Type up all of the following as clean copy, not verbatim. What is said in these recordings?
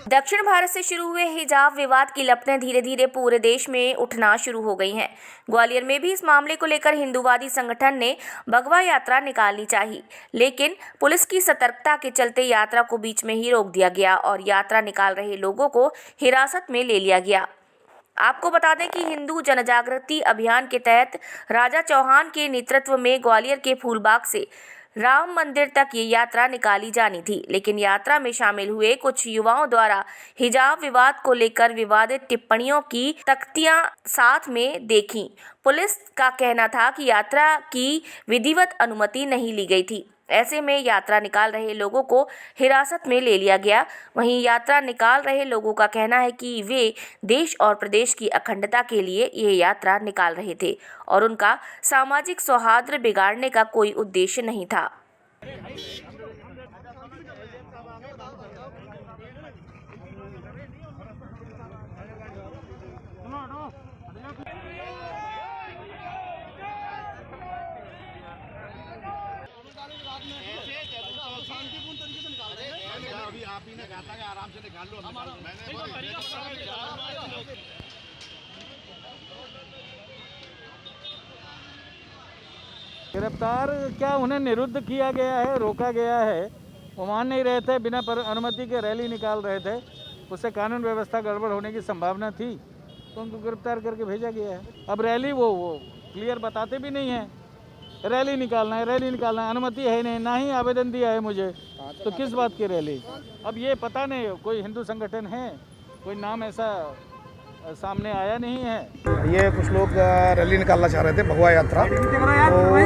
दक्षिण भारत से शुरू हुए हिजाब विवाद की लपटें धीरे धीरे पूरे देश में उठना शुरू हो गई हैं। ग्वालियर में भी इस मामले को लेकर हिंदूवादी संगठन ने भगवा यात्रा निकालनी चाहिए, लेकिन पुलिस की सतर्कता के चलते यात्रा को बीच में ही रोक दिया गया और यात्रा निकाल रहे लोगों को हिरासत में ले लिया गया। आपको बता दें कि हिंदू जनजागृति अभियान के तहत राजा चौहान के नेतृत्व में ग्वालियर के फूलबाग से राम मंदिर तक ये यात्रा निकाली जानी थी, लेकिन यात्रा में शामिल हुए कुछ युवाओं द्वारा हिजाब विवाद को लेकर विवादित टिप्पणियों की तख्तियां साथ में देखी। पुलिस का कहना था कि यात्रा की विधिवत अनुमति नहीं ली गई थी, ऐसे में यात्रा निकाल रहे लोगों को हिरासत में ले लिया गया। वहीं यात्रा निकाल रहे लोगों का कहना है कि वे देश और प्रदेश की अखंडता के लिए ये यात्रा निकाल रहे थे और उनका सामाजिक सौहार्द बिगाड़ने का कोई उद्देश्य नहीं था। शांतिपूर्ण तरीके से निकाल रहे हैं। अभी आप ही ने कहा था कि आराम से निकाल लो। गिरफ्तार क्या उन्हें निरुद्ध किया गया है, रोका गया है। वो मान नहीं रहे थे, बिना अनुमति के रैली निकाल रहे थे, उससे कानून व्यवस्था गड़बड़ होने की संभावना थी, तो उनको गिरफ्तार करके भेजा गया है। अब रैली वो क्लियर बताते भी नहीं है, रैली निकालना है, रैली निकालना है, अनुमति है नहीं, ना ही आवेदन दिया है मुझे, तो किस बात की रैली। अब ये पता नहीं कोई हिंदू संगठन है, कोई नाम ऐसा सामने आया नहीं है। ये कुछ लोग रैली निकालना चाह रहे थे, भगवा यात्रा, तो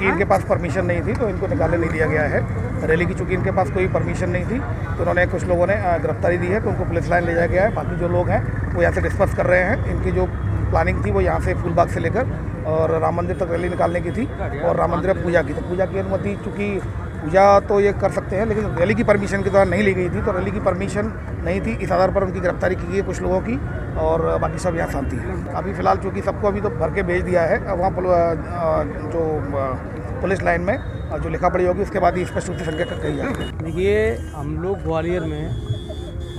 इनके पास परमिशन नहीं थी, तो इनको निकालने नहीं दिया गया है रैली की। चूँकि इनके पास कोई परमिशन नहीं थी, तो उन्होंने कुछ लोगों ने गिरफ्तारी दी है, तो उनको पुलिस लाइन ले जाया गया है। बाकी जो लोग हैं वो यहाँ से डिस्पर्स कर रहे हैं। इनकी जो प्लानिंग थी वो यहाँ से फूलबाग से लेकर और राम मंदिर तक रैली निकालने की थी, और राम मंदिर में पूजा की। तो पूजा की अनुमति, चूँकि पूजा तो ये कर सकते हैं, लेकिन रैली की परमिशन के दौरान नहीं ली गई थी, तो रैली की परमिशन नहीं थी, इस आधार पर उनकी गिरफ्तारी की गई है कुछ लोगों की, और बाकी सब यहाँ शांति है। अभी फ़िलहाल चूँकि सबको अभी तो भर के भेज दिया है, अब वहाँ जो पुलिस लाइन में जो लिखा पड़ी होगी उसके बाद ही स्पष्ट रूप से संज्ञा कही जाएगी। देखिए, हम लोग ग्वालियर में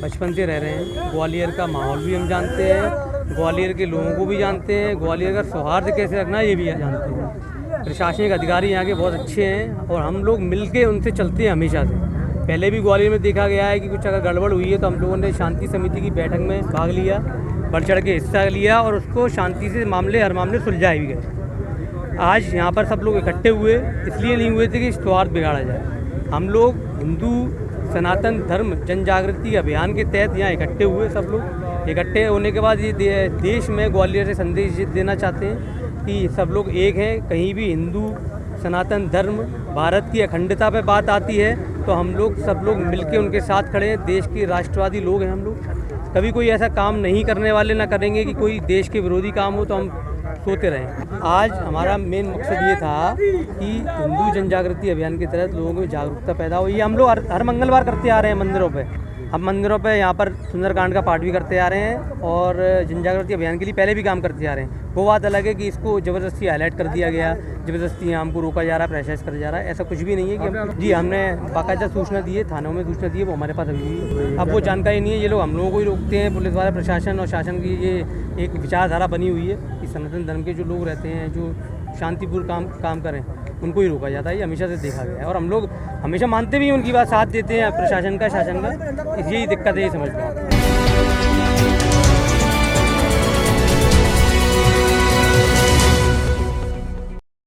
बचपन से रह रहे हैं, ग्वालियर का माहौल भी हम जानते हैं, ग्वालियर के लोगों को भी जानते हैं, ग्वालियर का सौहार्द कैसे रखना है ये भी जानते हैं। प्रशासनिक अधिकारी यहाँ के बहुत अच्छे हैं और हम लोग मिलके उनसे चलते हैं हमेशा से। पहले भी ग्वालियर में देखा गया है कि कुछ अगर गड़बड़ हुई है तो हम लोगों ने शांति समिति की बैठक में भाग लिया, बढ़ चढ़ के हिस्सा लिया और उसको शांति से हर मामले सुलझाए भी गए। आज यहाँ पर सब लोग इकट्ठे हुए इसलिए नहीं हुए थे कि सौहार्द बिगाड़ा जाए। हम लोग हिंदू सनातन धर्म जन जागृति अभियान के तहत यहाँ इकट्ठे हुए। सब लोग इकट्ठे होने के बाद ये देश में ग्वालियर से संदेश देना चाहते हैं कि सब लोग एक हैं। कहीं भी हिंदू सनातन धर्म भारत की अखंडता पे बात आती है तो हम लोग सब लोग मिलके उनके साथ खड़े हैं। देश के राष्ट्रवादी लोग हैं हम लोग, कभी कोई ऐसा काम नहीं करने वाले, ना करेंगे कि कोई देश के विरोधी काम हो तो हम सोते रहें। आज हमारा मेन मकसद ये था कि हिंदू जन जागृति अभियान के तहत लोगों में जागरूकता पैदा हो। ये हम लोग हर मंगलवार करते आ रहे हैं मंदिरों पे। हम मंदिरों पे यहाँ पर सुंदरकांड का पाठ भी करते आ रहे हैं और जन जागृति अभियान के लिए पहले भी काम करते आ रहे हैं। वो बात अलग है कि इसको ज़बरदस्ती हाईलाइट कर दिया गया, ज़बरदस्ती हमको रोका जा रहा है, प्रेशराइज कर जा रहा है, ऐसा कुछ भी नहीं है कि जी हमने बाकायदा सूचना दी है, थानों में सूचना दी है, वो हमारे पास अभी भी अब वो जानकारी नहीं है। ये लोग हम लोगों को ही रोकते हैं। पुलिस वाला प्रशासन और शासन की ये एक विचारधारा बनी हुई है कि सनातन धर्म के जो लोग रहते हैं, जो शांतिपूर्ण काम करें, उनको ही रोका जाता है। ये हमेशा से देखा गया है और हम लोग हमेशा मानते भी हैं, उनकी बात साथ देते हैं प्रशासन का, शासन का। यही दिक्कत है, ये समझ लो।